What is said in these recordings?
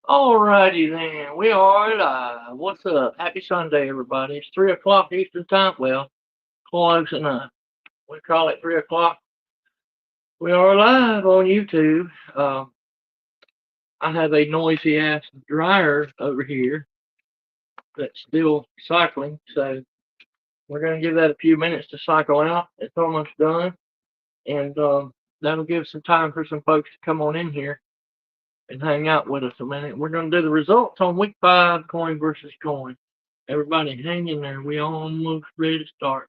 Alrighty then, we are live. What's up? Happy Sunday, everybody. It's 3 o'clock Eastern Time. Well, close enough. We call it 3 o'clock. We are live on YouTube. I have a noisy ass dryer over here that's still cycling, so we're going to give that a few minutes to cycle out. It's almost done, and that'll give some time for some folks to come on in here and hang out with us a minute. We're going to do the results on week 5, coin versus coin. Everybody hang in there. We almost ready to start.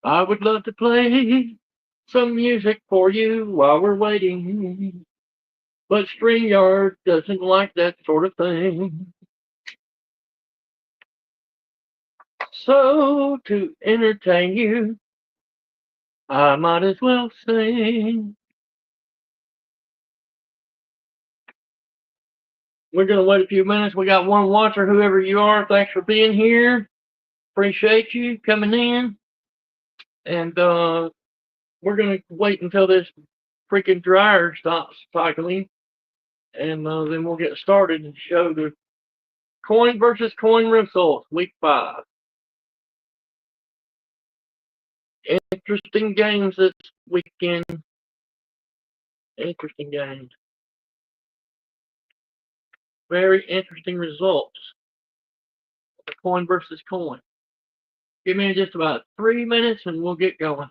I would love to play some music for you while we're waiting, but StreamYard doesn't like that sort of thing. So, to entertain you, I might as well sing. We're going to wait a few minutes. We got one watcher, whoever you are. Thanks for being here. Appreciate you coming in. And we're going to wait until this freaking dryer stops cycling. And then we'll get started and show the coin versus coin results, week 5. Interesting games this weekend. Interesting games. Very interesting results. The coin versus coin. Give me just about 3 minutes and we'll get going.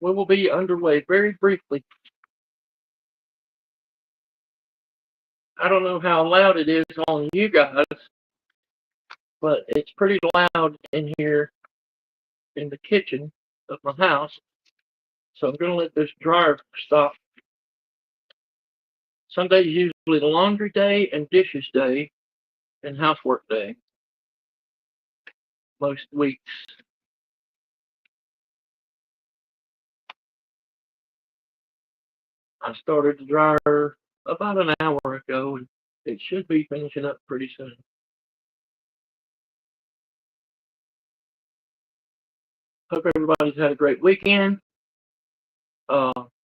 We will be underway very briefly. I don't know how loud it is on you guys, but it's pretty loud in here in the kitchen of my house. So I'm going to let this dryer stop. Sunday's usually the laundry day and dishes day and housework day. Most weeks. I started the dryer about an hour ago and it should be finishing up pretty soon. Hope everybody's had a great weekend.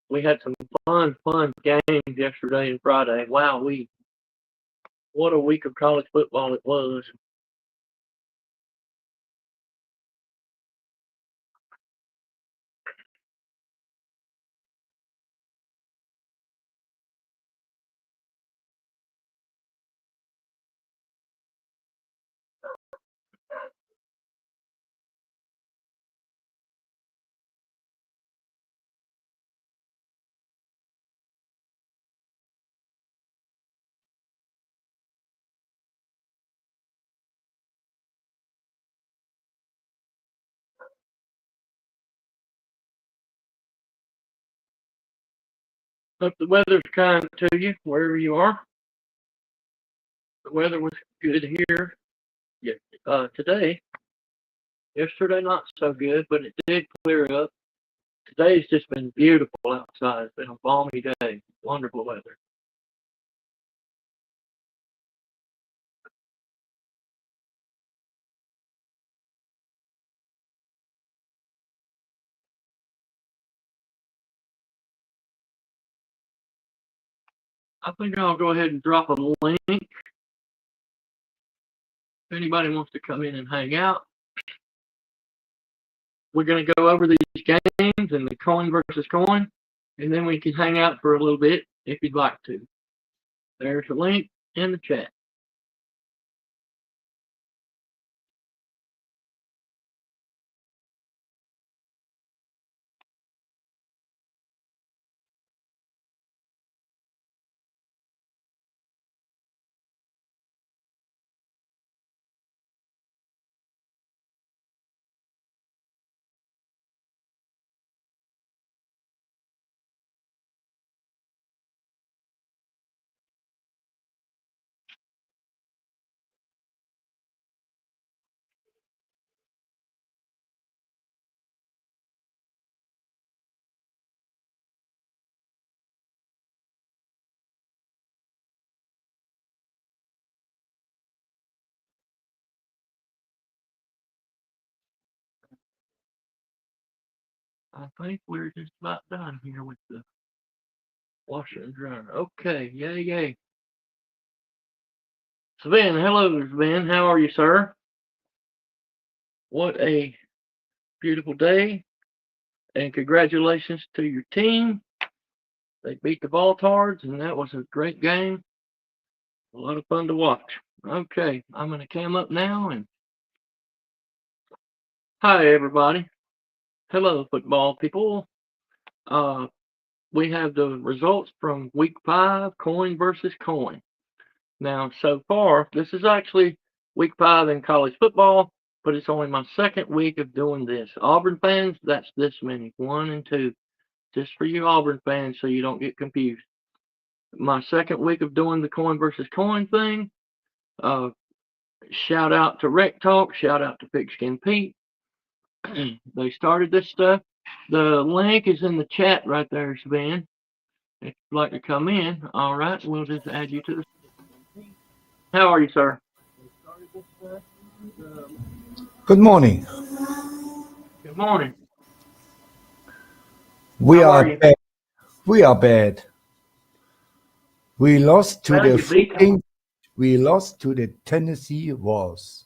We had some fun games yesterday and Friday. Wow, what a week of college football it was. Hope the weather's kind to you wherever you are. The weather was good here today. Yesterday not so good, but it did clear up. Today's just been beautiful outside. It's been a balmy day. Wonderful weather. I think I'll go ahead and drop a link. If anybody wants to come in and hang out, we're going to go over these games and the coin versus coin, and then we can hang out for a little bit if you'd like to. There's a link in the chat. I think we're just about done here with the washer and dryer. Okay, yay, yay. Sven, hello, Sven. How are you, sir? What a beautiful day, and congratulations to your team. They beat the Voltards, and that was a great game. A lot of fun to watch. Okay, I'm going to cam up now, and hi, everybody. Hello, football people. Uh, we have the results from week 5, coin versus coin. Now, so far, this is actually week 5 in college football, but it's only my second week of doing this. Auburn fans, that's this many, 1 and 2, just for you Auburn fans so you don't get confused. My second week of doing the coin versus coin thing. Shout out to Rec Talk, shout out to Pigskin Pete. They started this stuff. The link is in the chat right there, Sven. If you'd like to come in, all right, we'll just add you to the. How are you, sir? Good morning. Good morning. We How are are you? bad. We are bad. We lost to Well, the you beat them. we lost to the Tennessee Vols.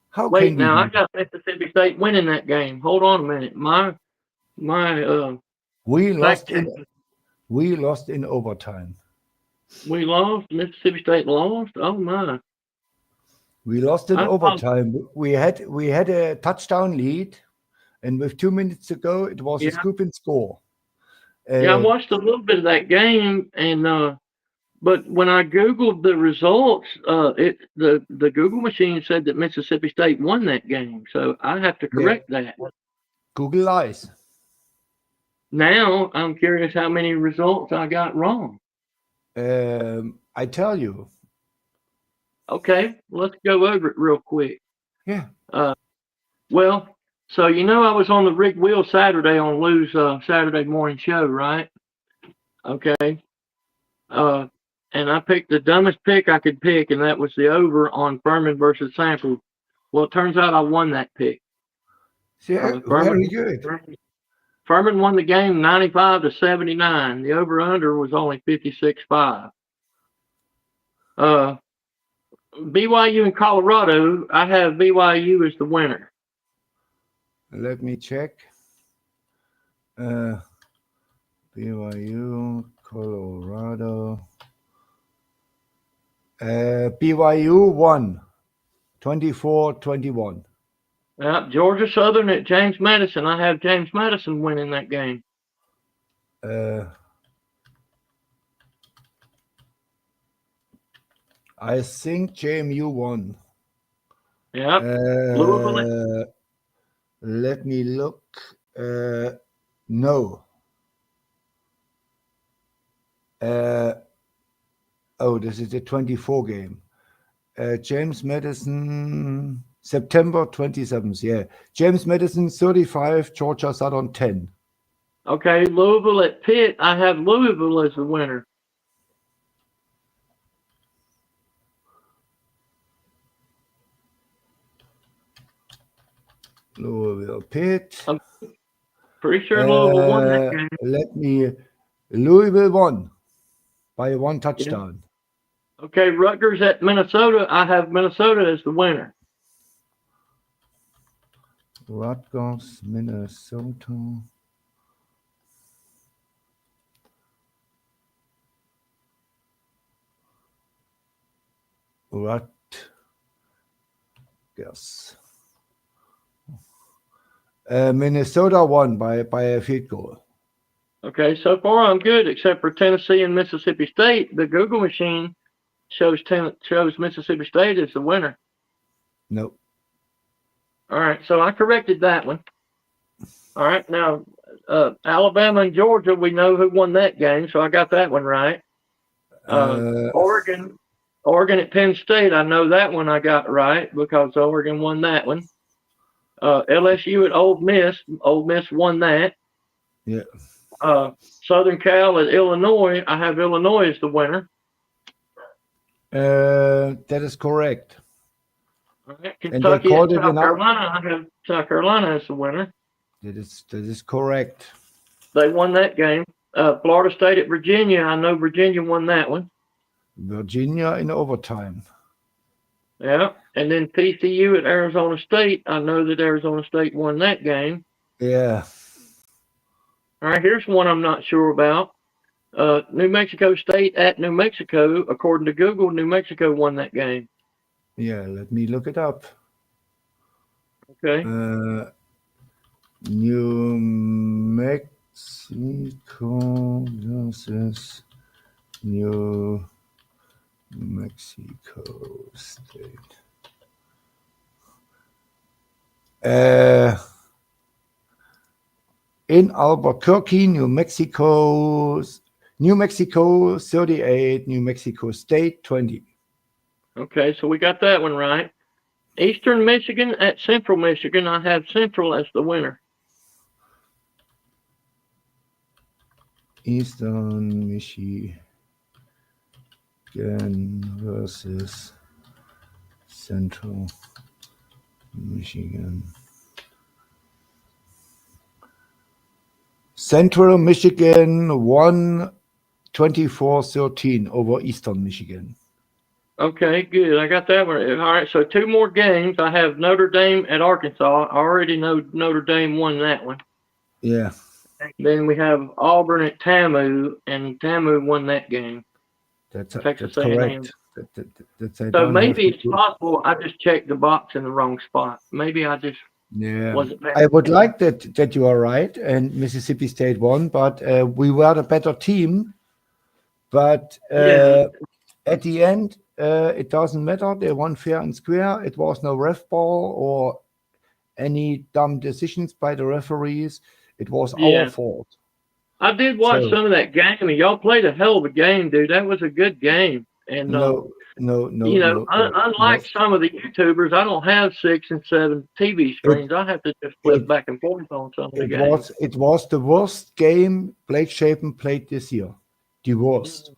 How Wait, can we now I do that? got Mississippi State winning that game. Hold on a minute. My We fact lost check. in overtime. We lost. Mississippi State lost. Oh my! We lost in I thought, overtime. We had a touchdown lead, and with 2 minutes to go, it was a yeah, scoop and score. yeah. I Uh, watched a little bit of that game, and but when I googled the results, the Google machine said that Mississippi State won that game. So I have to yeah, correct that. Google lies. Now I'm curious how many results I got wrong. I tell you. Okay, let's go over it real quick. Yeah. Well, so I was on the Rick Wheel Saturday on Lou's Saturday morning show, right? Okay. Uh, and I picked the dumbest pick I could pick, and that was the over on Furman versus Samford. Well, it turns out I won that pick. Yeah, Furman, very good. Furman won the game 95-79. The over/under was only 56.5. BYU and Colorado, I have BYU as the winner. Let me check. BYU, Colorado. BYU won 24-21. Georgia Southern at James Madison. I have James Madison winning that game. I think JMU won. Yep. Let me look. No. This is the 24 game. James Madison, September 27th. Yeah. James Madison 35, Georgia Southern 10. Okay, Louisville at Pitt. I have Louisville as the winner. Louisville Pitt. I'm pretty sure Louisville won that game. Louisville won by 1 touchdown. Yeah. Okay, Rutgers at Minnesota. I have Minnesota as the winner. Rutgers, Minnesota. Rutgers. Minnesota won by a field goal. Okay, so far I'm good, except for Tennessee and Mississippi State. The Google machine shows Mississippi State as the winner. Nope. All right, so I corrected that one. All right, now Alabama and Georgia, we know who won that game, so I got that one right. Oregon at Penn State, I know that one I got right because Oregon won that one. LSU at Ole Miss won that. Yeah. Southern Cal at Illinois, I have Illinois as the winner. That is correct. All right, Kentucky called at it South Carolina, I have South Carolina as the winner. That is correct. They won that game. Florida State at Virginia. I know Virginia won that one. Virginia in overtime. Yeah. And then TCU at Arizona State. I know that Arizona State won that game. Yeah. All right, here's one I'm not sure about. New Mexico State at New Mexico. According to Google, New Mexico won that game. Yeah, let me look it up. Okay. New Mexico versus New Mexico State. In Albuquerque, New Mexico 38, New Mexico State 20. Okay, so we got that one right. Eastern Michigan at Central Michigan. I have Central as the winner. Eastern Michigan versus Central Michigan. Central Michigan won 24-13 over Eastern Michigan. Okay, good. I got that one. All right, so 2 more games. I have Notre Dame at Arkansas. I already know Notre Dame won that one. Yeah. Then we have Auburn at TAMU, and TAMU won that game. That's Texas correct. So maybe it's possible I just checked the box in the wrong spot. Maybe I just wasn't I would like that you are right, and Mississippi State won, but we were the better team. But at the end, it doesn't matter. They won fair and square. It was no ref ball or any dumb decisions by the referees. It was our fault. I did watch some of that game, and y'all played a hell of a game, dude. That was a good game. And unlike some of the YouTubers, I don't have 6 and 7 TV screens. I have to just flip back and forth on some of the games. It was the worst game Blake Shapen played this year. The worst.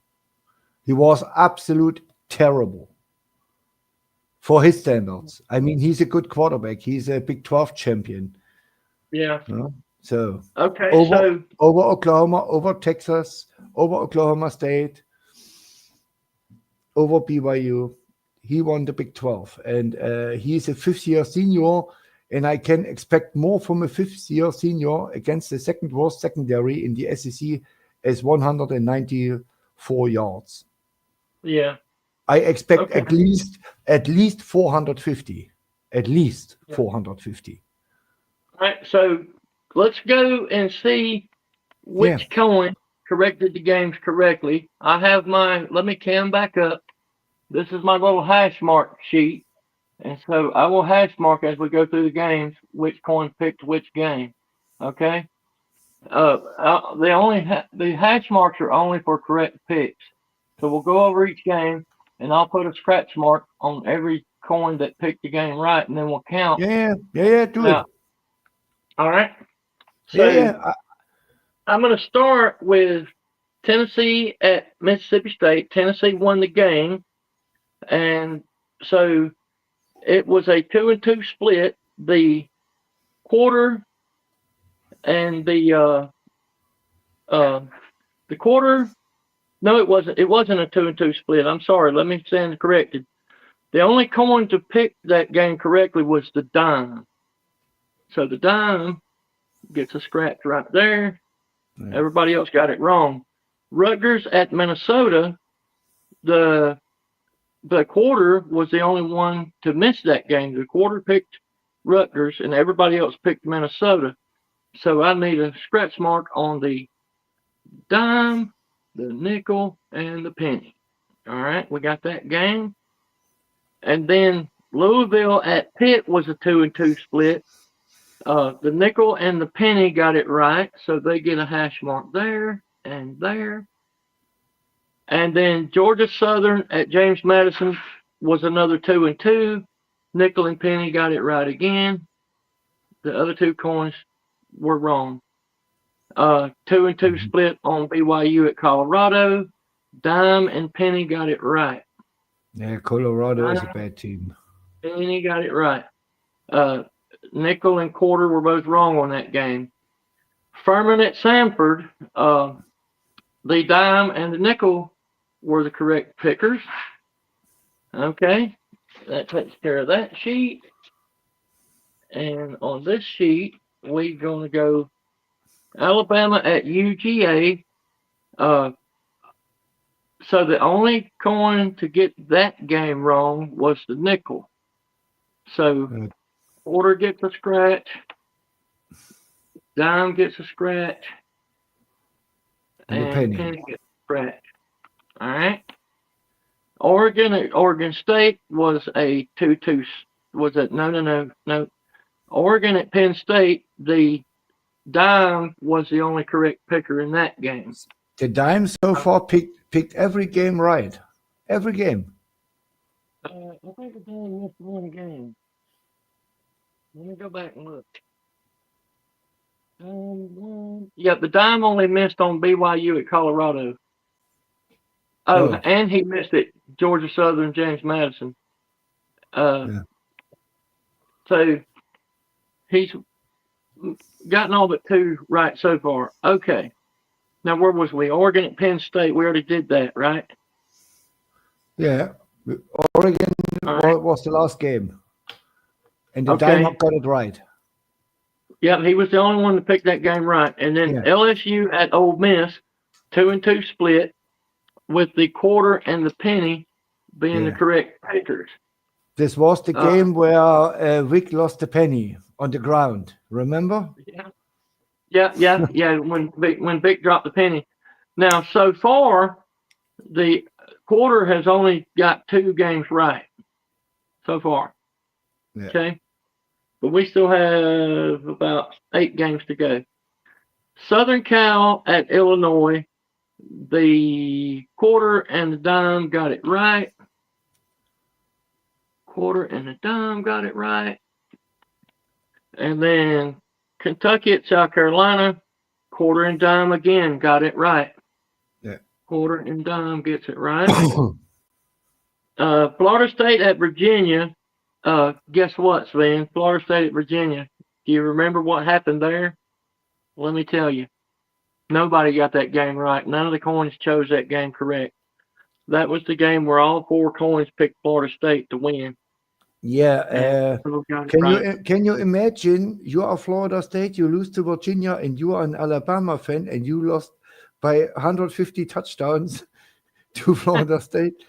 He was absolute terrible for his standards. I mean, he's a good quarterback. He's a Big 12 champion. Yeah. So okay, over Oklahoma, over Texas, over Oklahoma State, over BYU, he won the Big 12, and he's a 5th-year senior, and I can expect more from a 5th-year senior against the second worst secondary in the SEC as 194 yards. Yeah, I expect at least 450, at least 450. All right, so let's go and see which coin corrected the games correctly. I have let me cam back up. This is my little hash mark sheet. And so I will hash mark as we go through the games, which coin picked which game. Okay? The hash marks are only for correct picks. So we'll go over each game, and I'll put a scratch mark on every coin that picked the game right, and then we'll count. Do it. All right? So I'm going to start with Tennessee at Mississippi State. Tennessee won the game, and so it was a 2-2 split. The quarter and the quarter. No, it wasn't. It wasn't a 2-2 split. I'm sorry. Let me stand corrected. The only coin to pick that game correctly was the dime. So the dime gets a scratch right there. Yeah. Everybody else got it wrong. Rutgers at Minnesota, the quarter was the only one to miss that game. The quarter picked Rutgers, and everybody else picked Minnesota. So I need a scratch mark on the dime, the nickel, and the penny. All right, we got that game. And then Louisville at Pitt was a 2-2 split. The nickel and the penny got it right, so they get a hash mark there and there. And then Georgia Southern at James Madison was another 2-2. Nickel and penny got it right again. The other 2 coins were wrong. 2-2 split on BYU at Colorado. Dime and penny got it right. Yeah, Colorado is a bad team. Penny got it right. nickel and quarter were both wrong on that game. Furman at Sanford, the dime and the nickel were the correct pickers. Okay, that takes care of that sheet. And on this sheet, we're going to go Alabama at UGA. So the only coin to get that game wrong was the nickel. So quarter gets a scratch, dime gets a scratch, and penny gets a scratch. All right. Oregon at Oregon State was a 2-2. Was it? No. Oregon at Penn State, the dime was the only correct picker in that game. The dime so far picked every game right. Every game. I think the dime missed one game. Let me go back and look. Yeah, the dime only missed on BYU at Colorado. Oh, and he missed it. Georgia Southern, James Madison. So he's gotten all but 2 right so far. Okay. Now, where was we? Oregon at Penn State. We already did that, right? Yeah. Oregon was the last game. And the dime got it right. Yeah, he was the only one to pick that game right. And then LSU at Ole Miss, 2-2 split, with the quarter and the penny being the correct pickers. This was the game where Vic lost the penny on the ground. Remember? Yeah. When Vic dropped the penny. Now, so far, the quarter has only got 2 games right. So far. Yeah. Okay. But we still have about 8 games to go. Southern Cal at Illinois, the quarter and the dime got it right. Quarter and the dime got it right. And then Kentucky at South Carolina, quarter and dime again got it right. Yeah. Quarter and dime gets it right. Florida State at Virginia. Guess what, Sven? Florida State at Virginia. Do you remember what happened there? Let me tell you. Nobody got that game right. None of the coins chose that game correct. That was the game where all 4 coins picked Florida State to win. Yeah. Can you imagine you are Florida State, you lose to Virginia, and you are an Alabama fan, and you lost by 150 touchdowns to Florida State?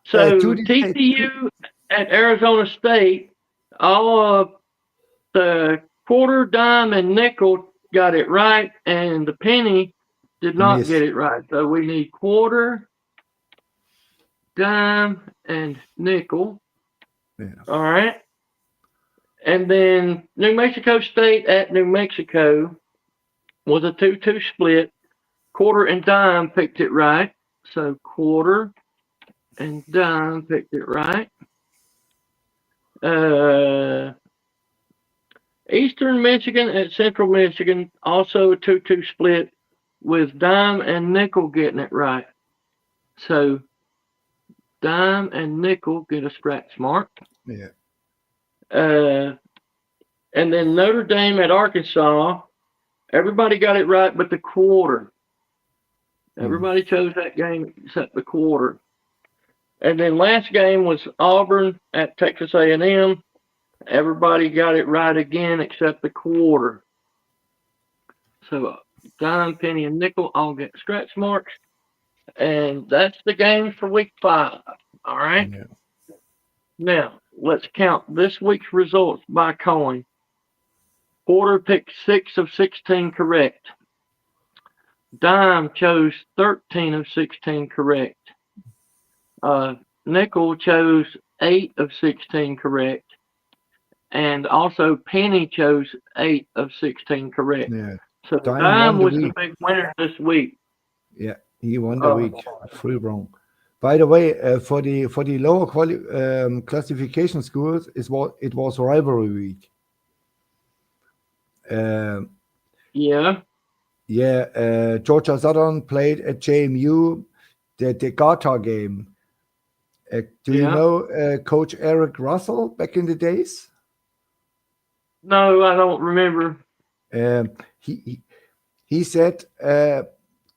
So TCU at Arizona State, all of the quarter, dime, and nickel got it right, and the penny did not get it right. So we need quarter, dime, and nickel. Yeah. All right. And then New Mexico State at New Mexico was a 2-2 split. Quarter and dime picked it right. So quarter and dime picked it right. Eastern Michigan at Central Michigan, also a 2-2 split with dime and nickel getting it right. So dime and nickel get a scratch mark. Yeah. And then Notre Dame at Arkansas, everybody got it right but the quarter. Everybody chose that game except the quarter. And then last game was Auburn at Texas A&M. Everybody got it right again except the quarter. So dime, penny, and nickel all get scratch marks. And that's the game for week 5. All right? Yeah. Now, let's count this week's results by coin. Quarter picked 6 of 16 correct. Dime chose 13 of 16 correct. Nickel chose 8 of 16 correct. And also penny chose 8 of 16 correct. Yeah. So Dime was the big winner this week. Yeah, he won the week. 3 wrong. By the way, for the lower classification schools, it was rivalry week. Georgia Southern played at JMU, the Gartar game. Do you know Coach Eric Russell back in the days? No, I don't remember. Um, he said,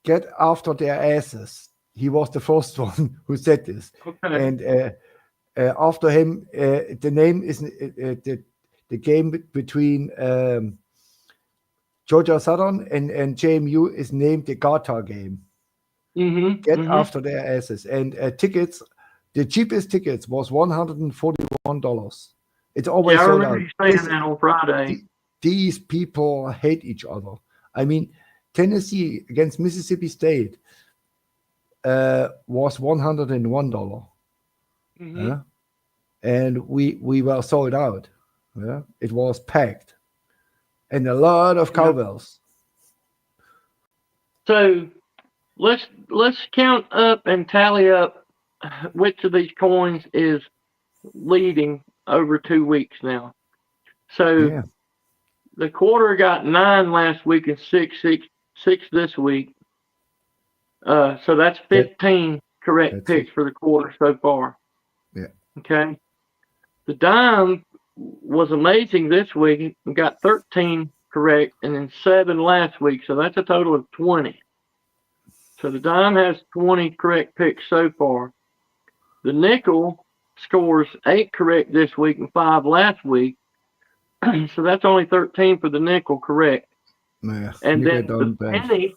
"Get after their asses." He was the first one who said this, Okay. and after him, the name is the game between Georgia Southern and JMU is named the Gata game. Mm-hmm. Get Mm-hmm. after their asses, and tickets. The cheapest tickets was $141. It's always Yeah, I sold remember out. you saying that on Friday. These people hate each other. I mean, Tennessee against Mississippi State was $101. Mm-hmm. And we were sold out. Yeah? It was packed. And a lot of Yeah. cowbells. So let's count up and tally up which of these coins is leading over 2 weeks now. So Yeah. the quarter got 9 last week and six this week. So that's 15 correct That's it. picks for the quarter so far. Yeah. Okay. The dime was amazing this week and got 13 correct and then 7 last week. So that's a total of 20. So the dime has 20 correct picks so far. The nickel scores 8 correct this week and 5 last week. So that's only 13 for the nickel correct. Yeah. And Nickel then done bad.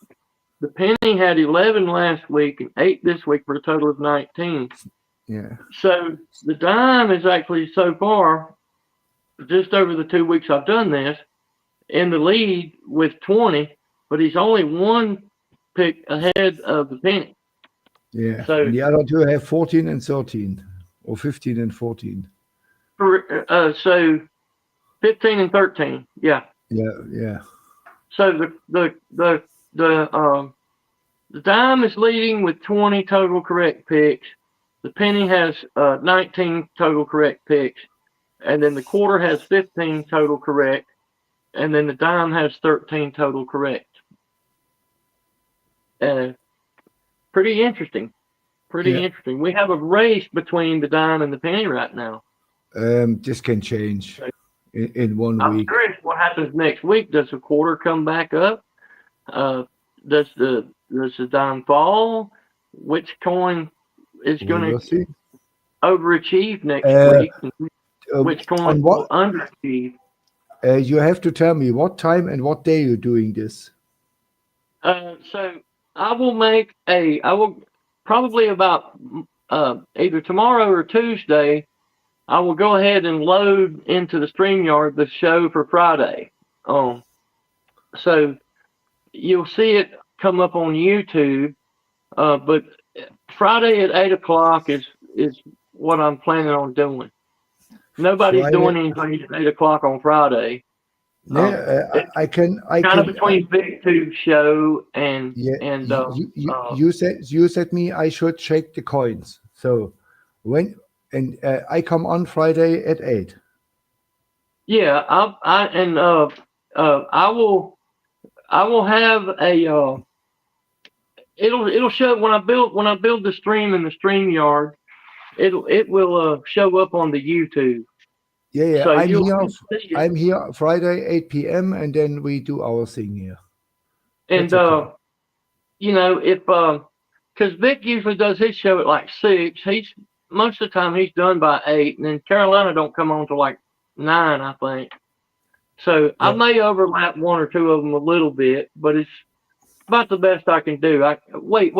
the penny had 11 last week and 8 this week for a total of 19. Yeah. So the dime is actually so far, just over the 2 weeks I've done this, in the lead with 20, but he's only 1 pick ahead of the penny. Yeah. So And the other two have 14 and 13, or 15 and 14. So 15 and 13, yeah. Yeah. Yeah. So the dime is leading with 20 total correct picks. The penny has 19 total correct picks, and then the quarter has 15 total correct, and then the dime has 13 total correct. Pretty interesting. Pretty Yeah. interesting. We have a race between the dime and the penny right now. This can change in 1 I'm week. curious what happens next week. Does the quarter come back up? Does the dime fall? Which coin is We going will to see. overachieve next week? Which On coin will what underachieve? you have to tell me what time and what day you're doing this. So I will probably about either tomorrow or Tuesday, I will go ahead and load into the StreamYard the show for Friday. So you'll see it come up on YouTube, but Friday at 8 o'clock is what I'm planning on doing. Nobody's Friday. doing anything at 8 o'clock on Friday. Yeah, I can. Kind of between Big Tube show and Yeah, and you said me I should check the coins. So when I come on Friday at 8. yeah, I will have a it'll show when I build the stream in the StreamYard, it will show up on the YouTube. Yeah, So I'm you'll here. see it. I'm here Friday 8 p.m. and then we do our thing here. And That's okay. if because Vic usually does his show at like 6. He's most of the time he's done by 8, and then Carolina don't come on till like 9, I think. So I Yeah. may overlap 1 or 2 of them a little bit, but it's about the best I can do. Wait,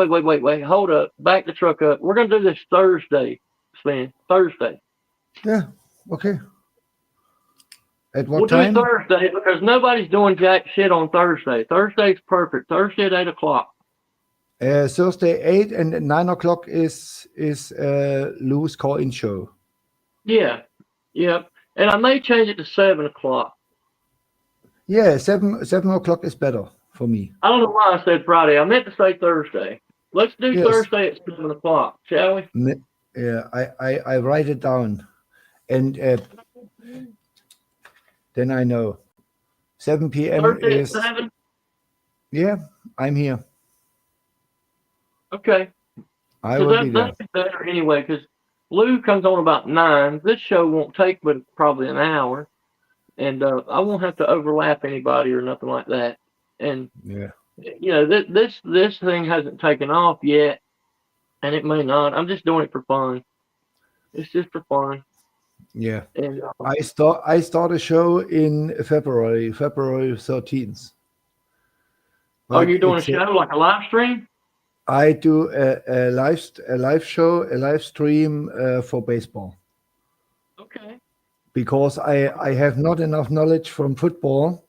hold up, back the truck up. We're gonna do this Thursday, Sven. Thursday. Yeah. Okay. At We'll what do it time? Thursday because nobody's doing jack shit on Thursday. Thursday's perfect. Thursday at 8 o'clock. Thursday 8 and 9 o'clock is Lou's call-in show. Yeah. Yep. And I may change it to 7 o'clock. Yeah, 7 o'clock is better for me. I don't know why I said Friday. I meant to say Thursday. Let's do Yes. Thursday at 7 o'clock, shall we? Yeah, I write it down, and then I know. 7 p.m. Thursday is at 7? yeah. I'm here. Okay. I So will be there. that'd be better anyway, because Lou comes on about 9. This show won't take but probably an hour. and I won't have to overlap anybody or nothing like that. And Yeah. this thing hasn't taken off yet, and it may not. I'm just doing it for fun. It's just for fun. Yeah. And I start a show in February 13th. oh, But you're doing a show like a live stream? I do a live show, a live stream for baseball Okay. because I have not enough knowledge from football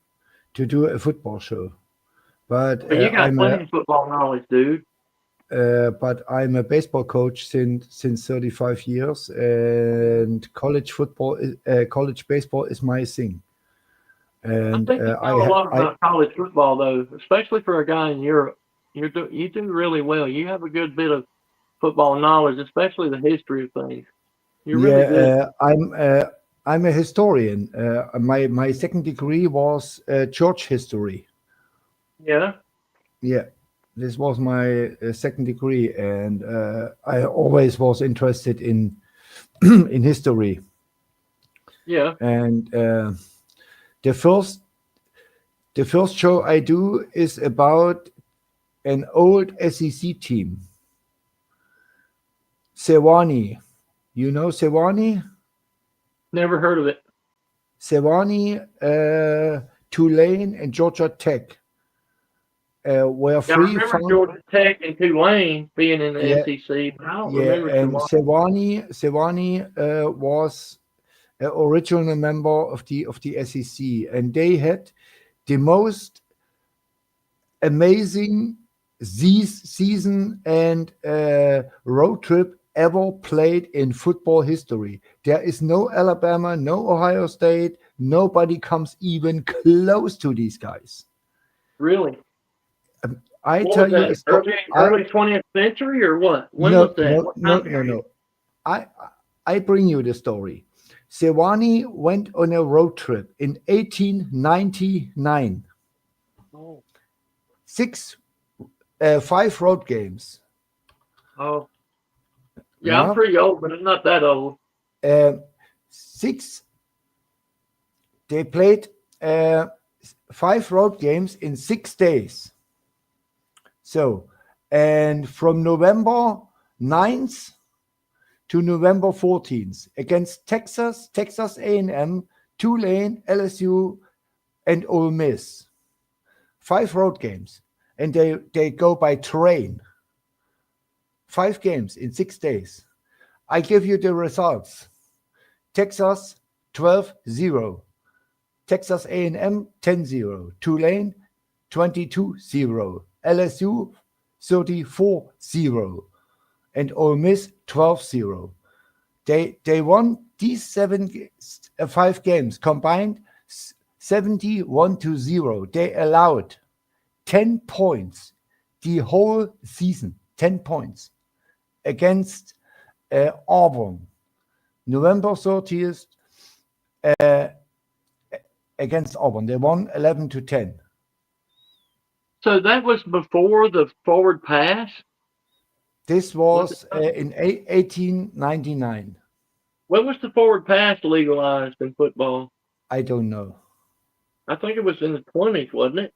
to do a football show. But But you got plenty of football knowledge, dude. I'm a baseball coach since 35 years, and college baseball is my thing. I And think you know a lot about college football, though, especially for a guy in Europe. You do really well. You have a good bit of football knowledge, especially the history of things. You're really good. I'm a historian. My second degree was church history. Yeah. Yeah, this was my second degree, and I always was interested in in history. Yeah. And the first show I do is about an old SEC team, Sewanee. You know Sewanee? Never heard of it. Sewanee, Tulane, and Georgia Tech were Yeah, I free remember from. Georgia Tech and Tulane being in the Yeah, SEC, but I don't yeah, remember and Sewanee. Sewanee was an original member of the SEC, and they had the most amazing season and road trip ever played in football history. There is no Alabama, no Ohio State. Nobody comes even close to these guys. Really? I What tell was you a that? story. Early 20th century or what? When No, was that? no, What no, time no, period? no. I bring you the story. Sewanee went on a road trip in 1899. Oh, 5 road games. oh, yeah. I'm Yeah, pretty old, but I'm not that old. 6. They played 5 road games in 6 days. So, and from November 9th to November 14th against Texas A&M, Tulane, LSU, and Ole Miss. 5 road games, and they go by train. 5 games in 6 days. I give you the results. Texas 12-0. Texas A&M 10-0. Tulane 22-0. LSU 34-0. And Ole Miss 12-0. They won these 5 games combined 71-0. They allowed 10 points the whole season. 10 points against Auburn. November 30th against Auburn. They won 11-10. So that was before the forward pass? This was in 1899. When was the forward pass legalized in football? I don't know. I think it was in the 20s, wasn't it?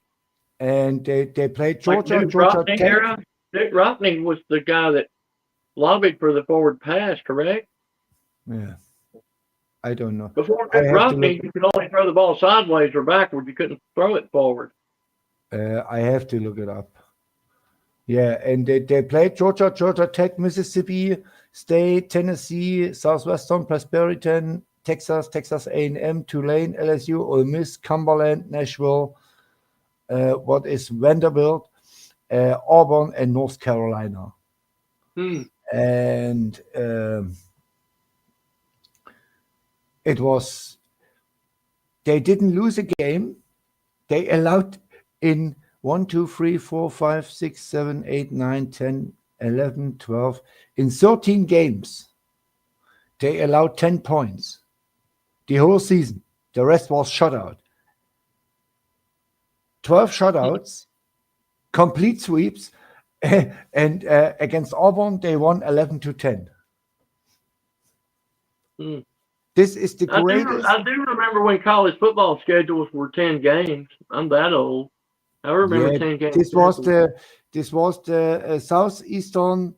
And they played Like Georgia Duke Rockne Tech. era? Duke Rockne was the guy that lobbied for the forward pass, correct? Yeah. I don't know. Before Duke Rockne, you could only throw the ball sideways or backward. You couldn't throw it forward. I have to look it up. Yeah, and they played Georgia Tech, Mississippi State, Tennessee, Southwestern Presbyterian, Texas A&M, Tulane, LSU, Ole Miss, Cumberland, Nashville, what is Vanderbilt, Auburn, and North Carolina. And it was, they didn't lose a game. They allowed in 1, 2, 3, 4, 5, 6, 7, 8, 9, 10, 11, 12. In 13 games, they allowed 10 points the whole season. The rest was shutout. 12 shutouts, complete sweeps, and against Auburn, they won 11-10. This is the greatest. I do remember when college football schedules were 10 games. I'm that old. I remember Yeah, 10 games. this was the Southeastern,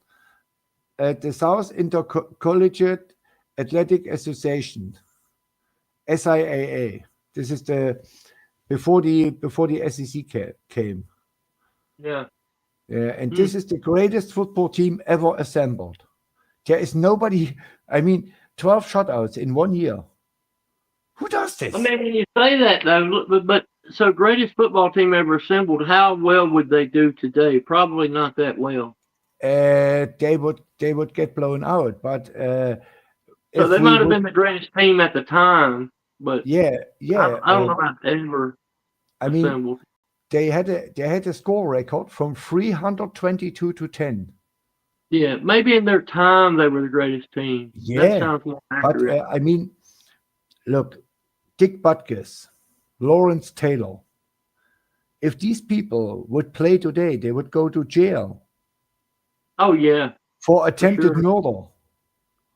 the South Intercollegiate Athletic Association, SIAA. This is the before the SEC came. Yeah. And this is the greatest football team ever assembled. There is nobody. I mean, 12 shutouts in 1 year. Who does this? I mean, when you say that though, but so greatest football team ever assembled. How well would they do today? Probably not that well. They would get blown out. But So if they we might have would, been the greatest team at the time, but yeah. I don't know about ever I mean, assembled. they had a score record from 322 to 10. Yeah, maybe in their time they were the greatest team. That Yeah, sounds more but accurate. I mean, look, Dick Butkus, Lawrence Taylor. If these people would play today, they would go to jail Oh yeah, for attempted sure. murder.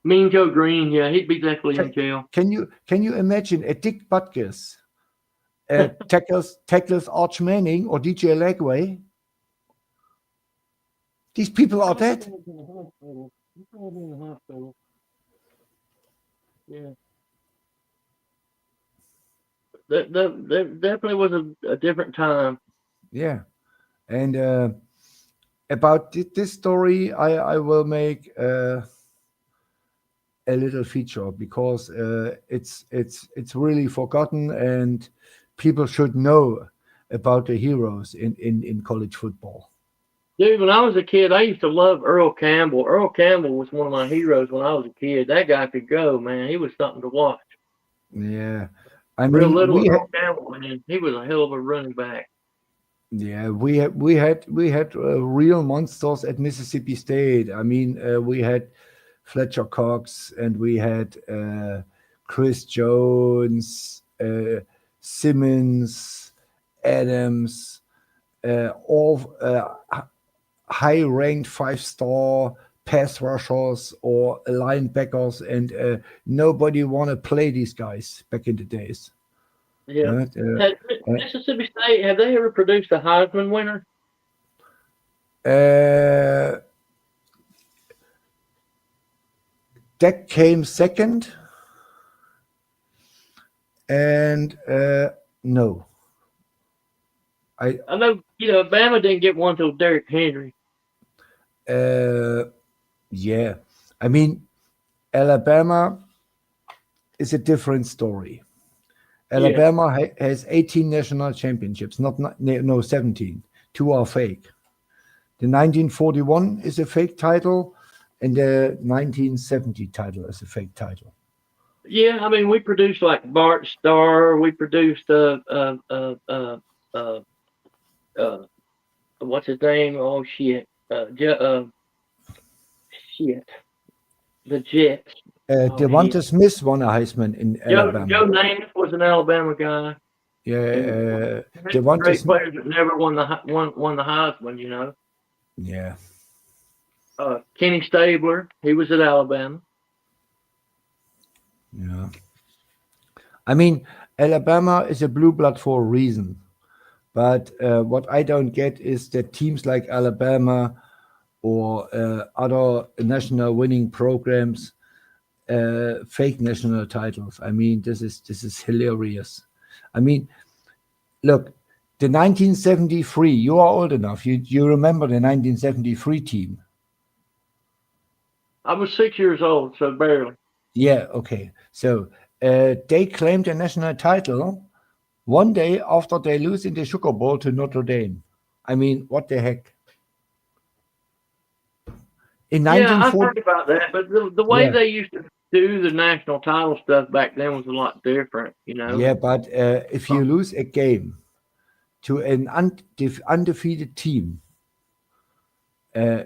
Mean Joe Green. Yeah, he'd be definitely in jail. Can you imagine a Dick Butkus tackles Arch Manning or DJ Lagway? These people are dead. Yeah. That definitely was a different time. Yeah, and about this story, I will make a little feature because it's really forgotten, and people should know about the heroes in college football. Dude, when I was a kid, I used to love Earl Campbell. Earl Campbell was one of my heroes when I was a kid. That guy could go, man. He was something to watch. Yeah, I Real mean little Earl Campbell, man. He was a hell of a running back. yeah, we had real monsters at Mississippi State. I mean, we had Fletcher Cox and we had Chris Jones, Simmons, Adams, all high-ranked five-star pass rushers or linebackers, and nobody want to play these guys back in the days. Yeah. Had Mississippi State, have they ever produced a Heisman winner? That came second, and no. I know, Bama didn't get one till Derrick Henry. Yeah, I mean, Alabama is a different story. Alabama has 18 national championships, no, 17. 2 are fake. The 1941 is a fake title, and the 1970 title is a fake title. Yeah, I mean, we produced like Bart Starr. We produced what's his name? Oh shit, shit, the Jets. Devonta Smith won a Heisman in Alabama. Joe Namath was an Alabama guy. Yeah, Devonta great players that never won the Heisman. Yeah. Kenny Stabler, he was at Alabama. Yeah. I mean, Alabama is a blue blood for a reason. But what I don't get is that teams like Alabama or other national winning programs fake national titles. I mean, this is hilarious. I mean, look, the 1973. You are old enough. You remember the 1973 team? I was 6 years old, so barely. Yeah. Okay. So they claimed a national title one day after they lose in the Sugar Bowl to Notre Dame. I mean, what the heck? In 1940, I've heard about that, but the way they used to do the national title stuff back then was a lot different, Yeah, but if you lose a game to an undefeated team,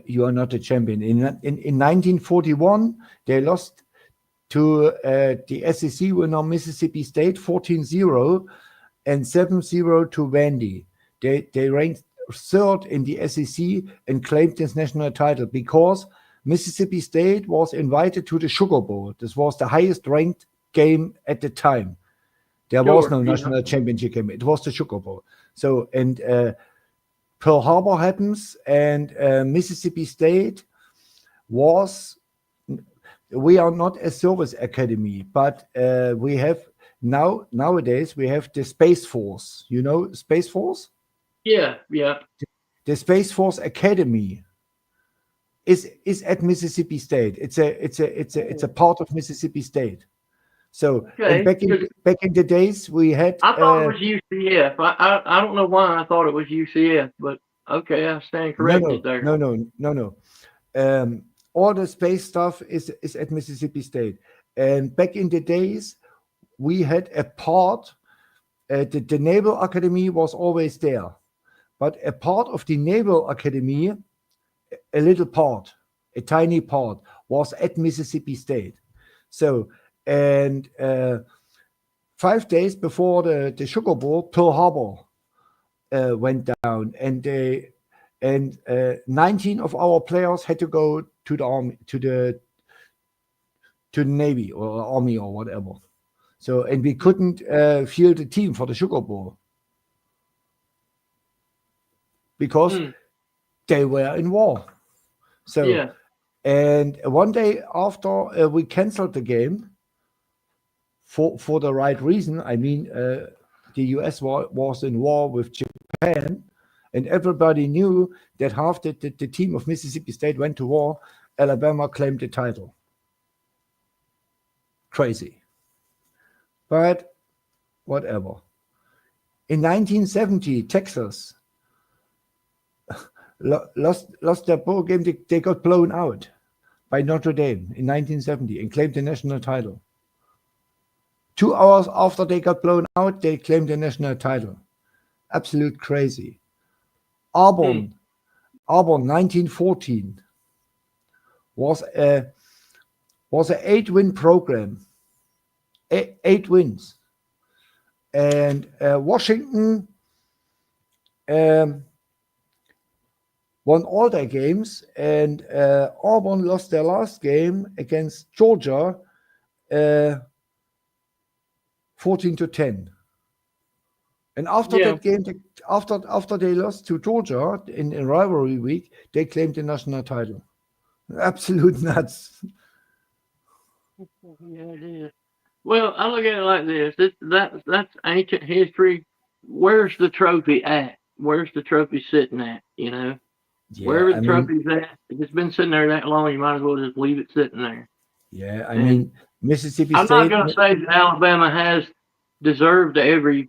you are not a champion. In 1941, they lost to the SEC winner Mississippi State 14-0 and 7-0 to Vandy. They ranked third in the SEC and claimed this national title because Mississippi State was invited to the Sugar Bowl. This was the highest ranked game at the time. There was no Sure, yeah. national championship game. It was the Sugar Bowl. So, and Pearl Harbor happens, and Mississippi State was. We are not a service academy, but we have nowadays we have the Space Force. You know Space Force? Yeah, yeah. The Space Force Academy is at Mississippi State. It's a part of Mississippi State. So Okay. and back in the days we had I thought it was UCF. I don't know why I thought it was UCF, but okay, I stand corrected there. no. All the space stuff is at Mississippi State. And back in the days, we had a part. The Naval Academy was always there, but a part of the Naval Academy, a little part, a tiny part, was at Mississippi State. So, and 5 days before the Sugar Bowl, Pearl Harbor went down, and 19 of our players had to go to the army, to the Navy or Army or whatever. So, and we couldn't field the team for the Sugar Bowl because they were in war. So, Yeah. and one day after we canceled the game for the right reason. I mean, the US was in war with Japan, and everybody knew that half the team of Mississippi State went to war. Alabama claimed the title. Crazy. But whatever. In 1970, Texas lost their bowl game. They got blown out by Notre Dame in 1970 and claimed the national title. 2 hours after they got blown out, they claimed the national title. Absolute crazy. Auburn, 1914 was a 8-win program. 8 wins. And Washington won all their games, and Auburn lost their last game against Georgia 14-10. And after that game, after they lost to Georgia in rivalry week, they claimed the national title. Absolute nuts. Yeah, it is. Well, I look at it like this. That's ancient history. Where's the trophy at? Where's the trophy sitting at? You know, wherever the trophy's at, if it's been sitting there that long, you might as well just leave it sitting there. Yeah, I mean, Mississippi I'm State. not going to say that Alabama has deserved every,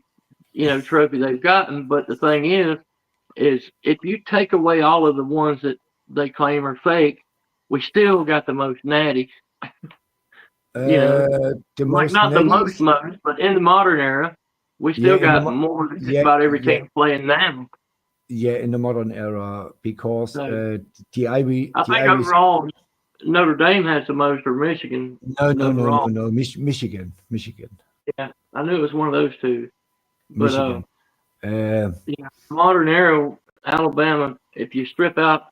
trophy they've gotten, but the thing is if you take away all of the ones that they claim are fake, we still got the most natty. The most not the natties, most, but in the modern era, we still got more than just about every team playing now. Yeah, in the modern era, because the Ivy. I think overall, Notre Dame has the most, or Michigan. No, Michigan. Yeah, I knew it was one of those two. But Michigan. Modern era, Alabama. If you strip out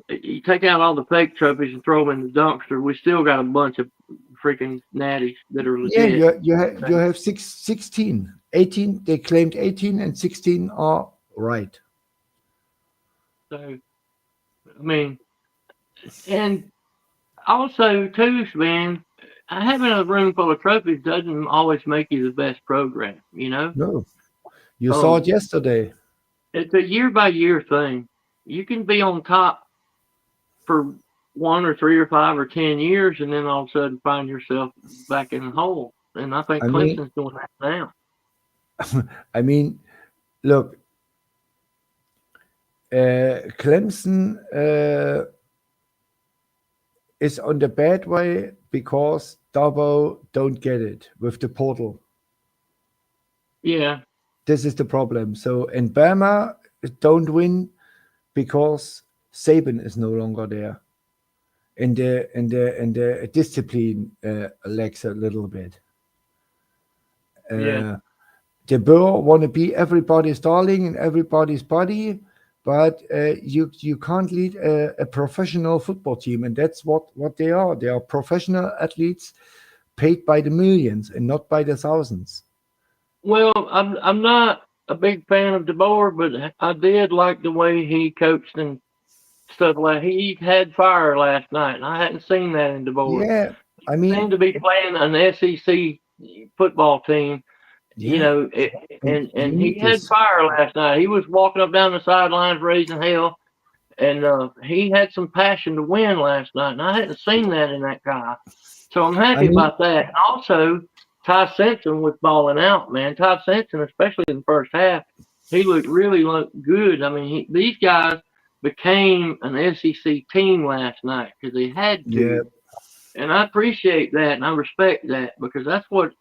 you take out all the fake trophies and throw them in the dumpster, we still got a bunch of freaking natties that are legit. Yeah, you have 16, 18. They claimed 18 and 16 are right. So, I mean, and also too, man, having a room full of trophies doesn't always make you the best program. No, you saw it yesterday. It's a year-by-year thing. You can be on top for 1 or 3 or 5 or 10 years, and then all of a sudden find yourself back in the hole. And I think Clemson's doing that now. I mean, look, Clemson is on the bad way because Dabo don't get it with the portal. Yeah. This is the problem. So, and Bama don't win because Saban is no longer there, and the discipline lacks a little bit. The Burr want to be everybody's darling and everybody's buddy, but you can't lead a professional football team, and that's what they are. They are professional athletes paid by the millions and not by the thousands. Well, I'm not a big fan of DeBoer, but I did like the way he coached and stuff. Like he had fire last night, and I hadn't seen that in DeBoer. Yeah, I Seemed mean, to be playing an SEC football team, you yeah, know, and you and he need had this. fire last night. He was walking up down the sidelines raising hell, and he had some passion to win last night, and I hadn't seen that in that guy. So I'm I happy mean, about that. And also, Ty Simpson was balling out, man. Ty Simpson, especially in the first half, he really looked good. I mean, these guys became an SEC team last night because they had yeah, to. And I appreciate that and I respect that because that's what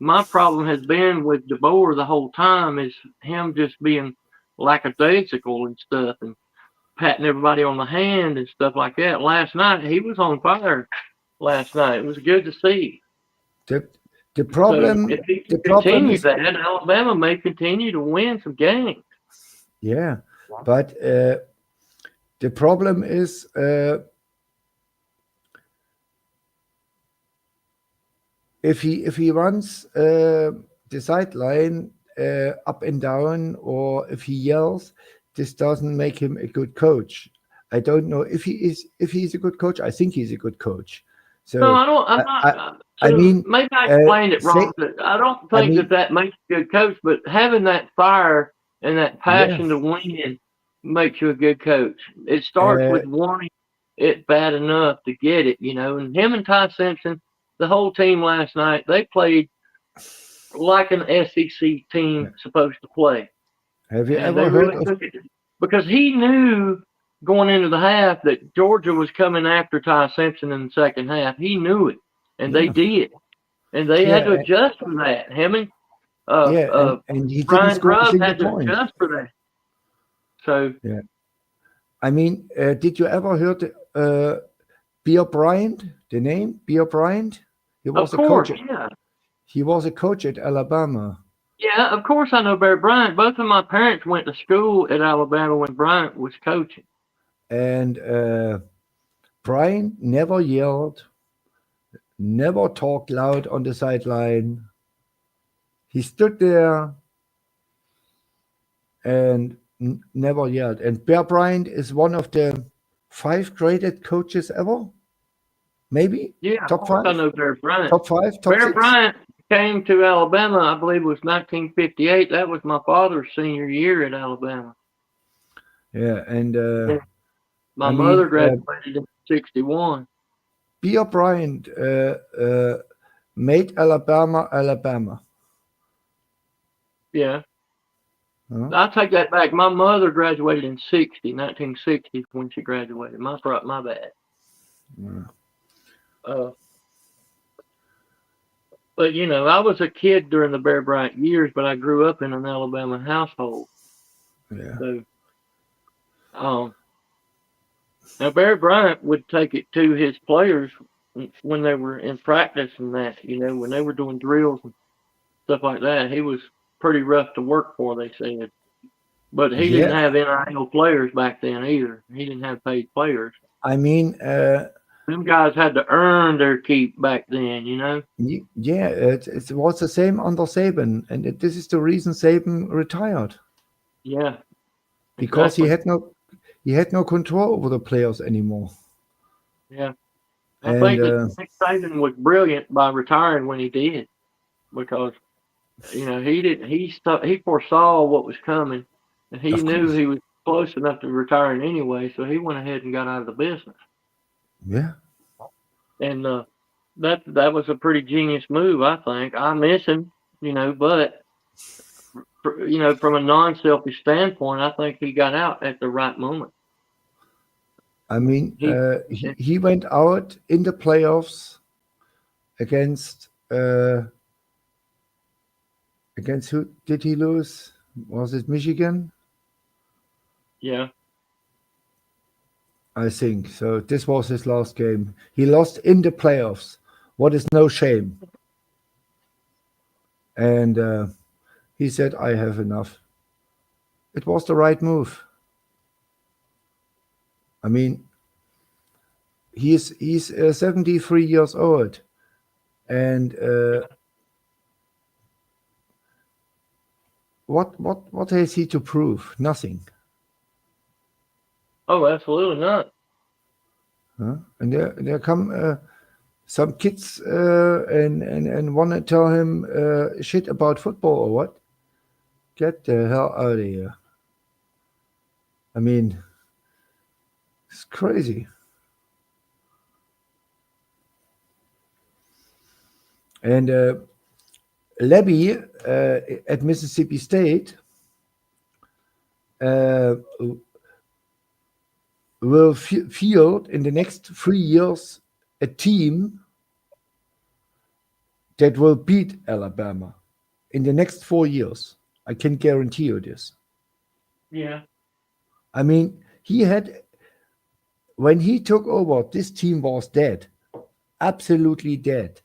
my problem has been with DeBoer the whole time is him just being lackadaisical and stuff and patting everybody on the hand and stuff like that. Last night he was on fire. Last night it was good to see. the the So problem if he the can problem continue is, that, Alabama may continue to win some games. yeah, but the problem is if he runs the sideline up and down, or if he yells, this doesn't make him a good coach. I don't know if he's a good coach. I think he's a good coach. No, So I don't. I'm I not. I, I So mean, maybe I explained it say wrong. But I don't I think mean, that makes you a good coach. But having that fire and that yeah, passion to win makes you a good coach. It starts uh, with wanting it bad enough to get it, you know. And him and Ty Simpson, the whole team last night, they played like an SEC team supposed to play, have you and they ever heard really of? took it because he knew going into the half that Georgia was coming after Ty Simpson in the second half. He knew it, and they Yeah, did, and they had to yeah, adjust for that. Him and yeah, and he didn't Brian score a Grubb single had to point. adjust for that. So, Yeah, I mean, did you ever heard Bear Bryant? The name Bear Bryant? He of was a coach. course, yeah. He was a coach at Alabama, Yeah, of course I know Barry Bryant. Both of my parents went to school at Alabama when Bryant was coaching. and Bryant never yelled, never talked loud on the sideline. He stood there and never yelled. And Bear Bryant is one of the 5 greatest coaches ever. Maybe Yeah, of top course I 5, know Barry Bryant. top 5, top Barry 6. Bryant came to Alabama, I believe it was 1958. That was my father's senior year at Alabama. Yeah, and Yeah. My I mother mean, graduated in 61. Bear Bryant made Alabama. Yeah. Huh? I take that back. My mother graduated in 1960 when she graduated. My bad. Yeah. But you know, I was a kid during the Bear Bryant years, but I grew up in an Alabama household. Yeah. So, now Barry Bryant would take it to his players when they were in practice and that, you know, when they were doing drills and stuff like that. He was pretty rough to work for, they said. But he didn't Yeah, have NIL players back then either. He didn't have paid players. I mean, Them guys had to earn their keep back then, you know? yeah, it was the same under Saban, and this is the reason Saban retired, Yeah, because exactly. he had no control over the players anymore. Yeah. I And think that Nick Saban was brilliant by retiring when he did because, you know, he foresaw what was coming and he of knew course, he was close enough to retiring anyway, so he went ahead and got out of the business. yeah, And that was a pretty genius move, I think. I miss him, you know, but you know, from a non-selfish standpoint, I think he got out at the right moment. I mean, He he went out in the playoffs against who did he lose? Was it Michigan? Yeah. I think so. This was his last game. He lost in the playoffs. What is no shame. And he said, "I have enough." It was the right move. I mean, he's 73 years old. And what has he to prove? Nothing. Oh, absolutely not. Huh? And there come some kids and want to tell him shit about football or what? Get the hell out of here. I mean, it's crazy. And Lebby at Mississippi State will field in the next 3 years a team that will beat Alabama in the next 4 years. I can guarantee you this. Yeah. I mean, when he took over, this team was dead, absolutely dead.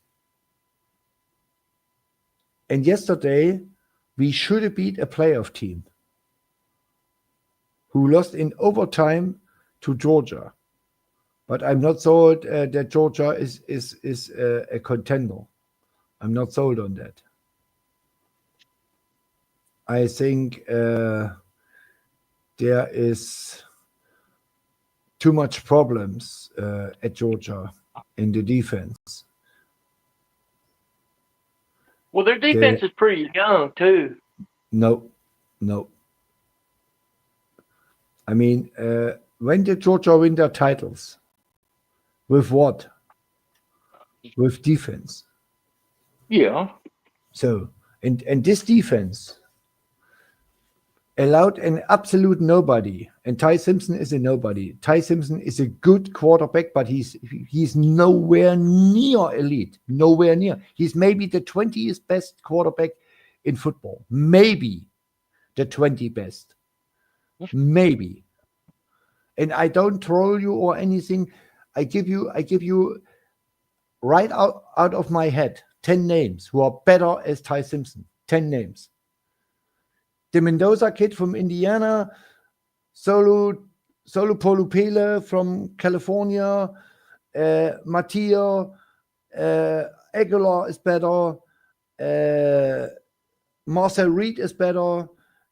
And yesterday, we should have beat a playoff team who lost in overtime to Georgia. But I'm not sold that Georgia is a contender. I'm not sold on that. I think there is too much problems at Georgia in the defense. Well, their defense is pretty young too. No. I mean, when did Georgia win their titles? With what? With defense. Yeah. So, and this defense allowed an absolute nobody, and Ty Simpson is a nobody. Ty Simpson is a good quarterback, but he's nowhere near elite. Nowhere near. He's maybe the 20th best quarterback in football. Maybe the 20 best. Maybe. And I don't troll you or anything. I give you right out of my head 10 names who are better as Ty Simpson. 10 names. The Mendoza kid from Indiana, Solu Polupele from California, Mattia, Aguilar is better, Marcel Reed is better,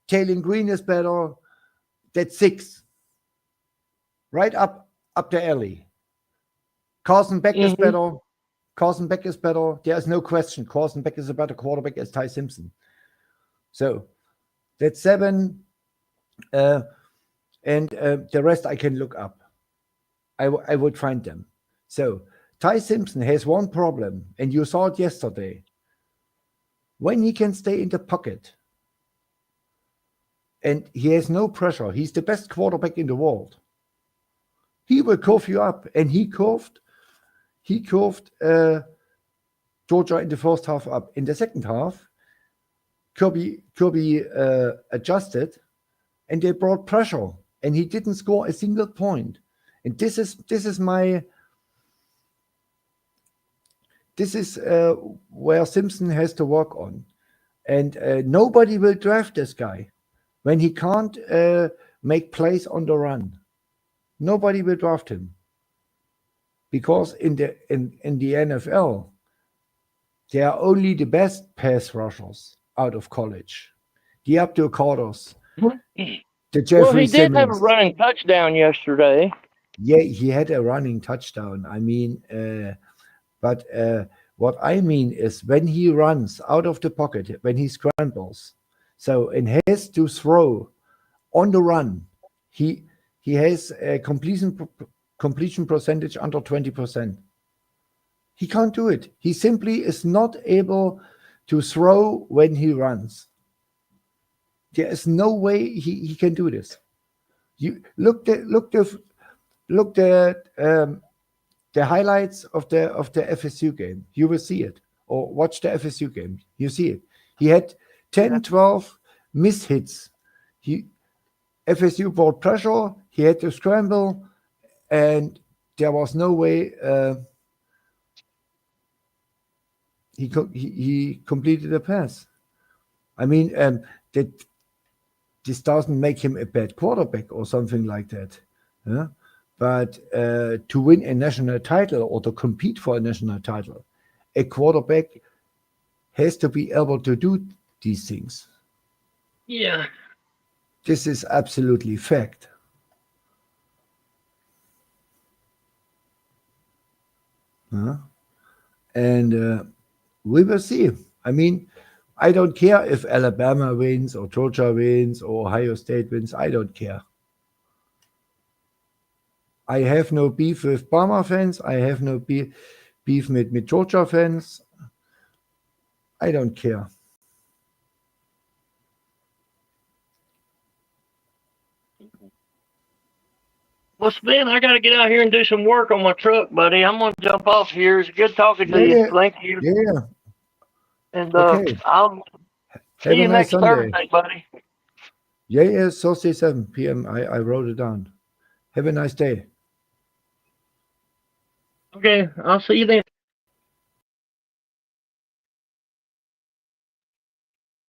Taylor Green is better. That's 6. Right up the alley. Carson Beck is better. Carson Beck is better. There is no question. Carson Beck is a better quarterback as Ty Simpson. So that's 7. And the rest I can look up. I would find them. So Ty Simpson has one problem, and you saw it yesterday. When he can stay in the pocket, and he has no pressure, he's the best quarterback in the world. He will curve you up, and he curved Georgia in the first half up. In the second half, Kirby adjusted, and they brought pressure, and he didn't score a single point. And this is where Simpson has to work on. And nobody will draft this guy when he can't make plays on the run. Nobody will draft him, because in the NFL, they are only the best pass rushers out of college. The Abdul Carters, the Jeffrey Well, he did Simmons. have a running touchdown yesterday. Yeah, he had a running touchdown. I mean, but what I mean is when he runs out of the pocket, when he scrambles, so and has to throw on the run, he has a completion percentage under 20%. He can't do it. He simply is not able to throw when he runs. There is no way he can do this. You look the highlights of the FSU game. You will see it, or watch the FSU game. You see it. He had 10, 12 miss hits. FSU brought pressure. He had to scramble, and there was no way he completed a pass. I mean, that this doesn't make him a bad quarterback or something like that. Yeah? But to win a national title or to compete for a national title, a quarterback has to be able to do these things. Yeah. This is absolutely fact. Huh? And we will see. I mean, I don't care if Alabama wins or Georgia wins or Ohio State wins. I don't care. I have no beef with Bama fans. I have no beef with Georgia fans. I don't care. Well, Sven, I got to get out here and do some work on my truck, buddy. I'm going to jump off here. It's good talking to you. Yeah, Thank you. yeah. And Okay. I'll see Have a you nice next Sunday. Thursday, buddy. Yeah, Thursday, 7 p.m. I wrote it down. Have a nice day. Okay. I'll see you then.